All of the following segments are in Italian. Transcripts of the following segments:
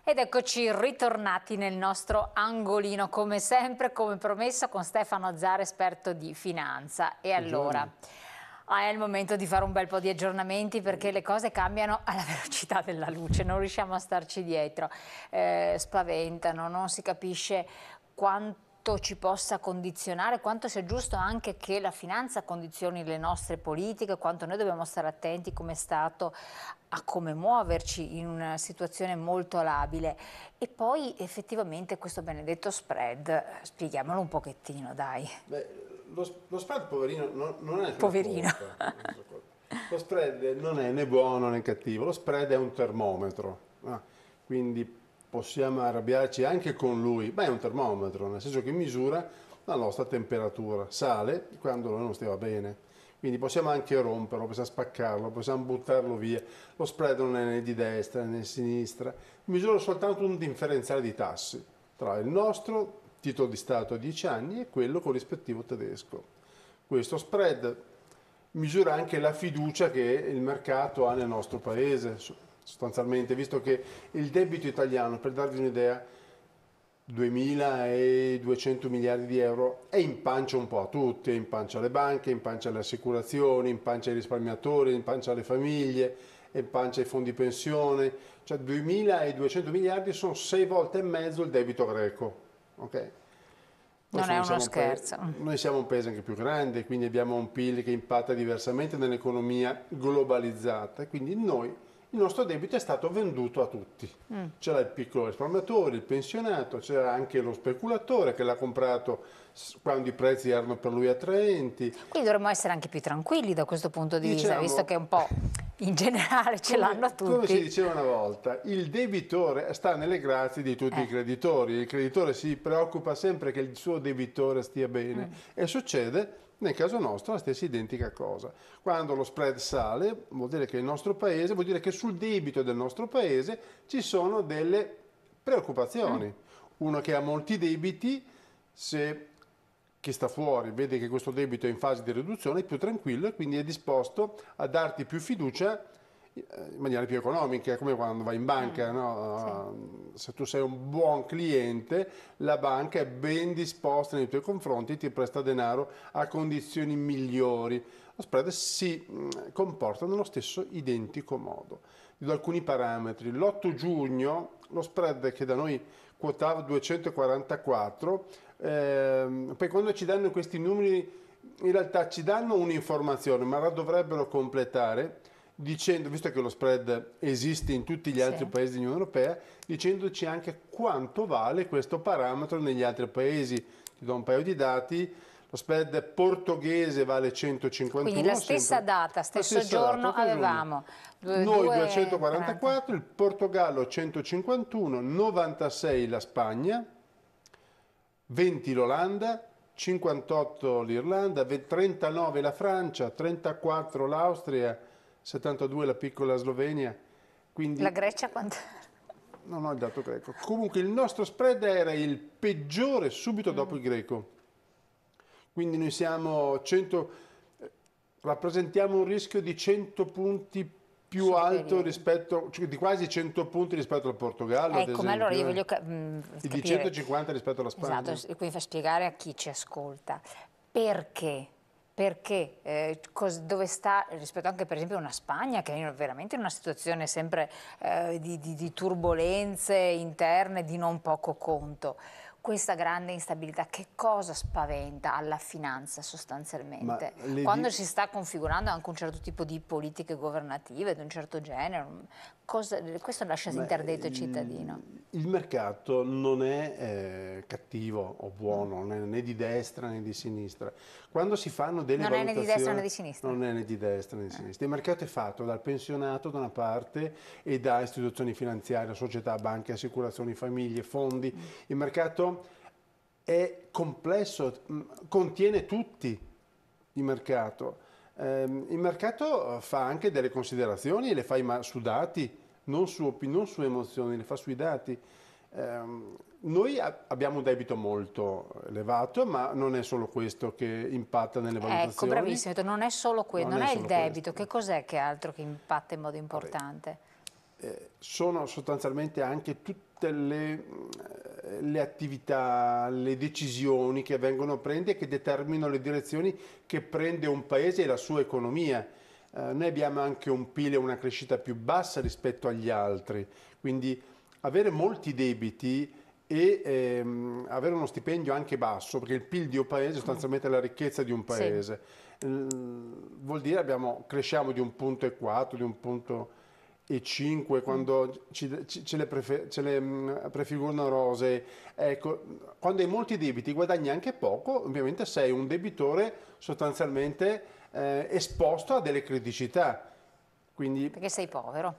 Ed eccoci ritornati nel nostro angolino, come sempre, come promesso, con Stefano Zara, esperto di finanza. E allora, è il momento di fare un bel po' di aggiornamenti perché le cose cambiano alla velocità della luce, non riusciamo a starci dietro, spaventano, non si capisce quanto ci possa condizionare, quanto sia giusto anche che la finanza condizioni le nostre politiche, quanto noi dobbiamo stare attenti come Stato a come muoverci in una situazione molto labile. E poi effettivamente questo benedetto spread, spieghiamolo un pochettino, dai. Beh, lo spread, poverino, non è Poverino. Lo spread non è né buono né cattivo, lo spread è un termometro, quindi possiamo arrabbiarci anche con lui, ma è un termometro, nel senso che misura la nostra temperatura, sale quando noi non stiamo bene. Quindi possiamo anche romperlo, possiamo spaccarlo, possiamo buttarlo via. Lo spread non è né di destra né di sinistra, misura soltanto un differenziale di tassi tra il nostro titolo di Stato a 10 anni e quello corrispettivo tedesco. Questo spread misura anche la fiducia che il mercato ha nel nostro paese, sostanzialmente, visto che il debito italiano, per darvi un'idea, 2.200 miliardi di euro e impancia un po' a tutti, impancia le banche, impancia le assicurazioni, impancia i risparmiatori, impancia le famiglie, impancia i fondi pensione, cioè 2.200 miliardi sono 6 volte e mezzo il debito greco, ok? Non è uno scherzo. Noi siamo un paese anche più grande, quindi abbiamo un PIL che impatta diversamente nell'economia globalizzata, e quindi il nostro debito è stato venduto a tutti. C'era il piccolo risparmiatore, il pensionato, c'era anche lo speculatore che l'ha comprato quando i prezzi erano per lui attraenti. Quindi dovremmo essere anche più tranquilli da questo punto di vista, Diciamo, visto che un po' in generale ce l'hanno tutti. Come si diceva una volta, il debitore sta nelle grazie di tutti i creditori. Il creditore si preoccupa sempre che il suo debitore stia bene e succede nel caso nostro la stessa identica cosa. Quando lo spread sale vuol dire che il nostro paese, vuol dire che sul debito del nostro paese ci sono delle preoccupazioni. Uno che ha molti debiti, se chi sta fuori vede che questo debito è in fase di riduzione, è più tranquillo e quindi è disposto a darti più fiducia in maniera più economica, come quando vai in banca, no? Se tu sei un buon cliente, la banca è ben disposta nei tuoi confronti e ti presta denaro a condizioni migliori. Lo spread si comporta nello stesso identico modo. Vi do alcuni parametri. L'8 giugno lo spread che da noi quotava 244, poi quando ci danno questi numeri in realtà ci danno un'informazione, ma la dovrebbero completare dicendo, visto che lo spread esiste in tutti gli altri paesi dell'Unione Europea, dicendoci anche quanto vale questo parametro negli altri paesi. Ti do un paio di dati. Lo spread portoghese vale 151. Quindi la stessa data, stesso giorno avevamo noi 244, il Portogallo 151, 96 la Spagna, 20 l'Olanda, 58 l'Irlanda, 39 la Francia, 34 l'Austria, 72 la piccola Slovenia. Quindi la Grecia quanto? Non ho il dato greco. Comunque il nostro spread era il peggiore subito dopo il greco. Quindi noi siamo rappresentiamo un rischio di 100 punti più alto rispetto, cioè di quasi 100 punti rispetto al Portogallo, ad esempio, allora io voglio di 150 rispetto alla Spagna. Esatto, e quindi fa spiegare a chi ci ascolta perché. Perché? Dove sta rispetto anche per esempio a una Spagna che è veramente in una situazione sempre di turbolenze interne di non poco conto. Questa grande instabilità che cosa spaventa alla finanza sostanzialmente? Quando si sta configurando anche un certo tipo di politiche governative di un certo genere, questo lascia interdetto il cittadino. Il mercato non è cattivo o buono, non è né di destra né di sinistra. Quando si fanno delle valutazioni... Non è né di destra né di sinistra? Non è né di destra né di sinistra. Il mercato è fatto dal pensionato da una parte e da istituzioni finanziarie, società, banche, assicurazioni, famiglie, fondi. Il mercato è complesso, contiene tutti il mercato. Il mercato fa anche delle considerazioni, le fa su dati, non su emozioni, le fa sui dati. Noi abbiamo un debito molto elevato, ma non è solo questo che impatta nelle valutazioni. Ecco, bravissimo, non è solo questo, non è il debito, che cos'è che altro che impatta in modo importante? sono sostanzialmente anche tutte le attività, le decisioni che vengono prese e che determinano le direzioni che prende un paese e la sua economia. Noi abbiamo anche un PIL e una crescita più bassa rispetto agli altri, quindi avere molti debiti e avere uno stipendio anche basso, perché il PIL di un paese è sostanzialmente la ricchezza di un paese. Vuol dire cresciamo di 1,4 punti, di 1,5 punti, quando ce le prefigurano rose. Ecco, quando hai molti debiti guadagni anche poco, ovviamente sei un debitore sostanzialmente esposto a delle criticità. Quindi, perché sei povero.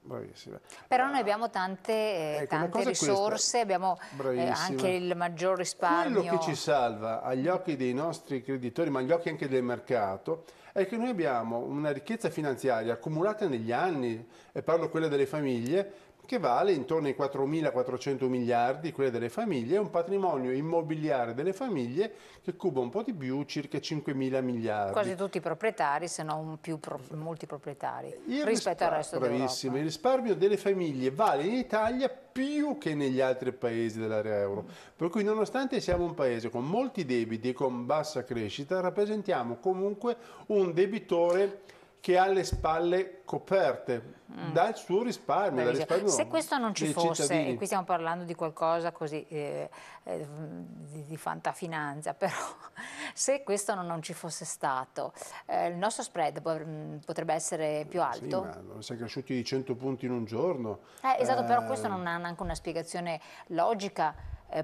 bravissima. Però noi abbiamo tante risorse, abbiamo anche il maggior risparmio. Quello che ci salva agli occhi dei nostri creditori, ma agli occhi anche del mercato, è che noi abbiamo una ricchezza finanziaria accumulata negli anni, e parlo quella delle famiglie, che vale intorno ai 4.400 miliardi, quelle delle famiglie, e un patrimonio immobiliare delle famiglie che cuba un po' di più, circa 5.000 miliardi. Quasi tutti proprietari, se non multiproprietari, rispetto al resto d'Europa. Bravissimo, il risparmio delle famiglie vale in Italia più che negli altri paesi dell'area euro. Per cui nonostante siamo un paese con molti debiti e con bassa crescita, rappresentiamo comunque un debitore che ha le spalle coperte dal suo risparmio, dal risparmio se questo non ci fosse, cittadini. e qui stiamo parlando di qualcosa così di fantafinanza, però se questo non ci fosse stato, il nostro spread potrebbe essere più alto? Sì, ma non si è cresciuti di 100 punti in un giorno. Esatto, però questo non ha neanche una spiegazione logica,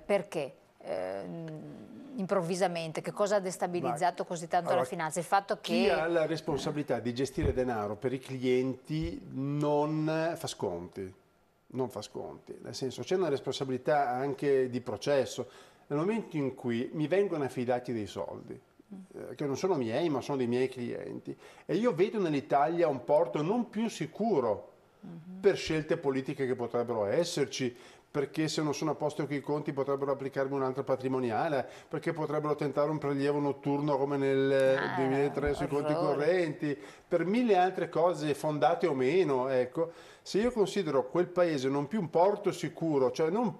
perché? Improvvisamente, che cosa ha destabilizzato così tanto la finanza? Il fatto che chi ha la responsabilità di gestire denaro per i clienti non fa sconti, nel senso c'è una responsabilità anche di processo. Nel momento in cui mi vengono affidati dei soldi, che non sono miei ma sono dei miei clienti, e io vedo nell'Italia un porto non più sicuro per scelte politiche che potrebbero esserci, perché se non sono a posto con i conti potrebbero applicarmi un'altra patrimoniale, perché potrebbero tentare un prelievo notturno come nel 2003 sui conti correnti, per mille altre cose fondate o meno. Ecco, se io considero quel paese non più un porto sicuro, cioè non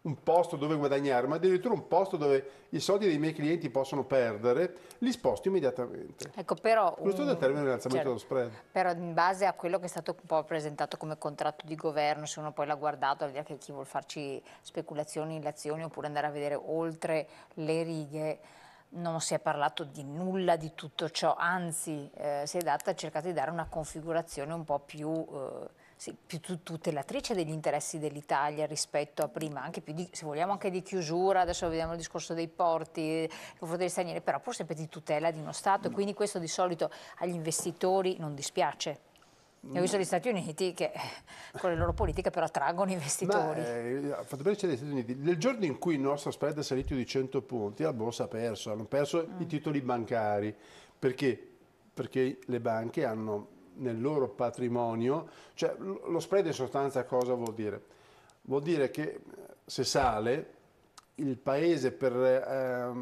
un posto dove guadagnare, ma addirittura un posto dove i soldi dei miei clienti possono perdere, li sposto immediatamente. Ecco, però, questo determina l'innalzamento dello spread. Però in base a quello che è stato un po' presentato come contratto di governo, se uno poi l'ha guardato, al di là che chi vuol farci speculazioni in azioni oppure andare a vedere oltre le righe, non si è parlato di nulla di tutto ciò, anzi si è cercato di dare una configurazione un po' più tutelatrice degli interessi dell'Italia rispetto a prima, anche più se vogliamo anche di chiusura, adesso vediamo il discorso dei porti, confronto degli stranieri, però pur sempre di tutela di uno Stato, e quindi questo di solito agli investitori non dispiace. Ho visto gli Stati Uniti che con le loro politiche però attraggono investitori. Fatto bene c'è gli Stati Uniti. Nel giorno in cui il nostro spread è salito di 100 punti, la borsa ha perso, hanno perso i titoli bancari. Perché? Perché le banche hanno nel loro patrimonio, cioè lo spread in sostanza cosa vuol dire? Vuol dire che se sale il paese per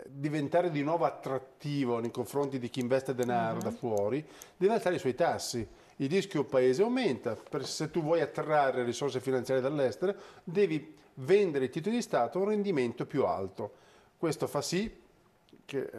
diventare di nuovo attrattivo nei confronti di chi investe denaro da fuori, deve alzare i suoi tassi. Il rischio paese aumenta, se tu vuoi attrarre risorse finanziarie dall'estero devi vendere i titoli di Stato a un rendimento più alto. Questo fa sì che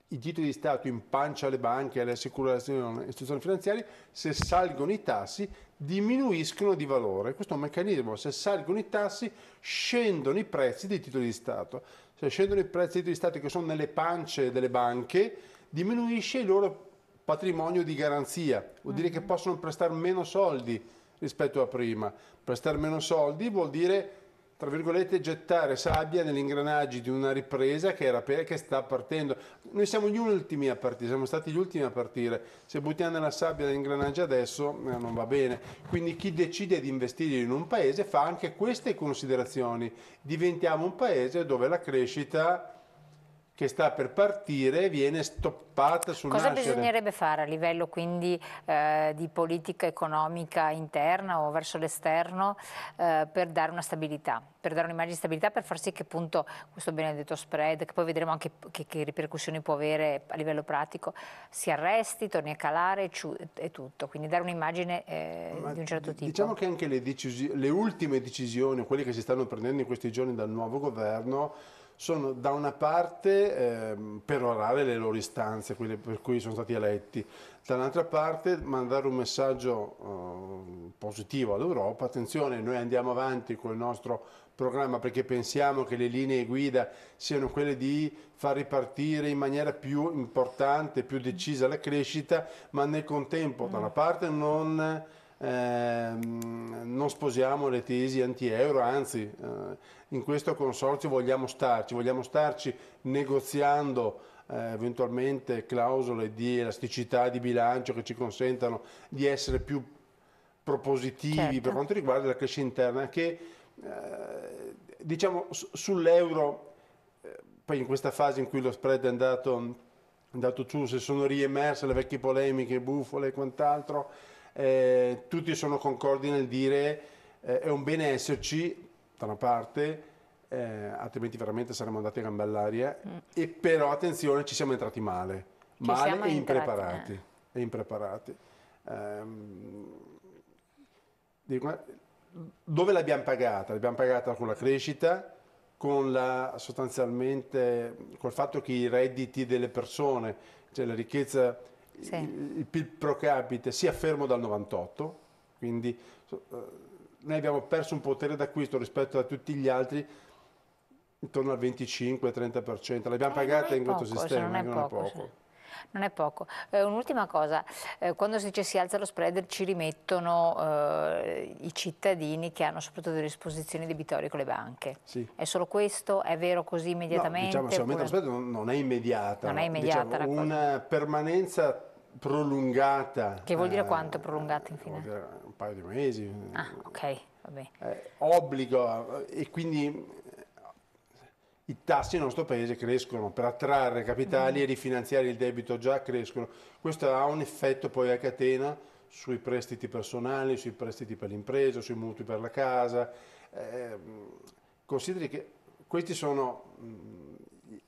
i titoli di Stato in pancia alle banche, alle assicurazioni, alle istituzioni finanziarie, se salgono i tassi diminuiscono di valore. Questo è un meccanismo: se salgono i tassi scendono i prezzi dei titoli di Stato. Se scendono i prezzi dei titoli di Stato che sono nelle pance delle banche, diminuisce il loro patrimonio di garanzia, vuol dire che possono prestare meno soldi rispetto a prima. Prestare meno soldi vuol dire, tra virgolette, gettare sabbia negli ingranaggi di una ripresa che sta partendo. Noi siamo gli ultimi a partire, siamo stati gli ultimi a partire. Se buttiamo nella sabbia negli ingranaggi adesso non va bene. Quindi chi decide di investire in un paese fa anche queste considerazioni. Diventiamo un paese dove la crescita che sta per partire viene stoppata sul Cosa nascere. bisognerebbe fare a livello quindi di politica economica interna o verso l'esterno per dare una stabilità, per dare un'immagine di stabilità, per far sì che appunto questo benedetto spread, che poi vedremo anche che ripercussioni può avere a livello pratico, si arresti, torni a calare e tutto, quindi dare un'immagine di un certo tipo. Diciamo che anche le ultime decisioni, quelle che si stanno prendendo in questi giorni dal nuovo governo, sono da una parte perorare le loro istanze, quelle per cui sono stati eletti, dall'altra parte mandare un messaggio positivo all'Europa: attenzione, noi andiamo avanti con il nostro programma perché pensiamo che le linee guida siano quelle di far ripartire in maniera più importante, più decisa la crescita, ma nel contempo da una parte non sposiamo le tesi anti-euro, anzi in questo consorzio vogliamo starci negoziando eventualmente clausole di elasticità di bilancio che ci consentano di essere più propositivi per quanto riguarda la crescita interna, che diciamo sull'euro, poi in questa fase in cui lo spread è andato giù, se sono riemerse le vecchie polemiche, bufale e quant'altro, tutti sono concordi nel dire è un bene esserci da una parte, altrimenti veramente saremmo andati a gambe all'aria, e però attenzione, ci siamo entrati male e impreparati. Dove l'abbiamo pagata? L'abbiamo pagata con la crescita, sostanzialmente col fatto che i redditi delle persone, cioè la ricchezza, il PIL pro capite sia fermo dal 98, quindi noi abbiamo perso un potere d'acquisto rispetto a tutti gli altri intorno al 25-30%, l'abbiamo pagata in questo sistema, non è poco. Non è poco. Un'ultima cosa, quando si dice si alza lo spread ci rimettono i cittadini che hanno soprattutto delle esposizioni debitorie con le banche. Sì. È solo questo? È vero così immediatamente? No, diciamo, se aumenta lo spread non è immediata. Non è immediata, diciamo, la cosa. Una permanenza prolungata. Che vuol dire quanto prolungata infine? Vuol dire un paio di mesi. Ah, ok, va bene. Obbligo, e quindi i tassi nel nostro paese crescono per attrarre capitali e rifinanziare il debito, già crescono. Questo ha un effetto poi a catena sui prestiti personali, sui prestiti per l'impresa, sui mutui per la casa. Consideri che questi sono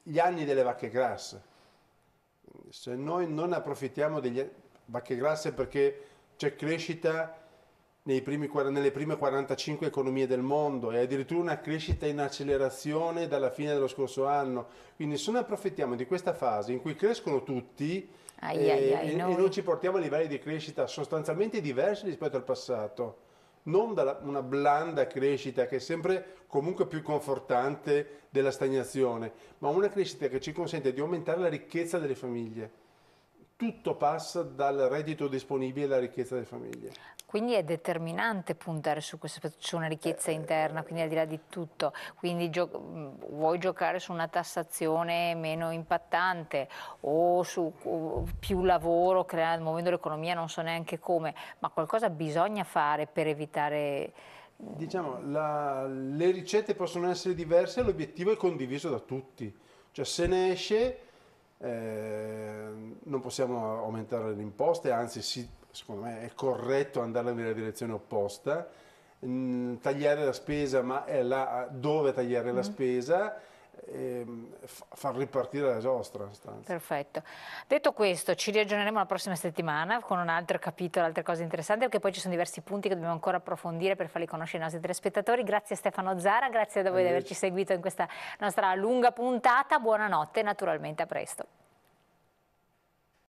gli anni delle vacche grasse. Se noi non approfittiamo delle vacche grasse perché c'è crescita nelle prime 45 economie del mondo e addirittura una crescita in accelerazione dalla fine dello scorso anno, quindi se noi approfittiamo di questa fase in cui crescono tutti e noi ci portiamo a livelli di crescita sostanzialmente diversi rispetto al passato, non da una blanda crescita che è sempre comunque più confortante della stagnazione, ma una crescita che ci consente di aumentare la ricchezza delle famiglie. Tutto passa dal reddito disponibile alla ricchezza delle famiglie. Quindi è determinante puntare su una ricchezza interna, quindi al di là di tutto. Quindi vuoi giocare su una tassazione meno impattante o su più lavoro, muovendo l'economia, non so neanche come, ma qualcosa bisogna fare per evitare... Diciamo, le ricette possono essere diverse, l'obiettivo è condiviso da tutti. Cioè se ne esce... non possiamo aumentare le imposte, anzi secondo me è corretto andare nella direzione opposta, tagliare la spesa, ma è là dove tagliare la spesa, far ripartire la giostra. Perfetto. Detto questo, ci riaggiorneremo la prossima settimana con un altro capitolo, altre cose interessanti, perché poi ci sono diversi punti che dobbiamo ancora approfondire per farli conoscere ai nostri telespettatori. Grazie a Stefano Zara, grazie a voi di averci seguito in questa nostra lunga puntata. Buonanotte e naturalmente a presto.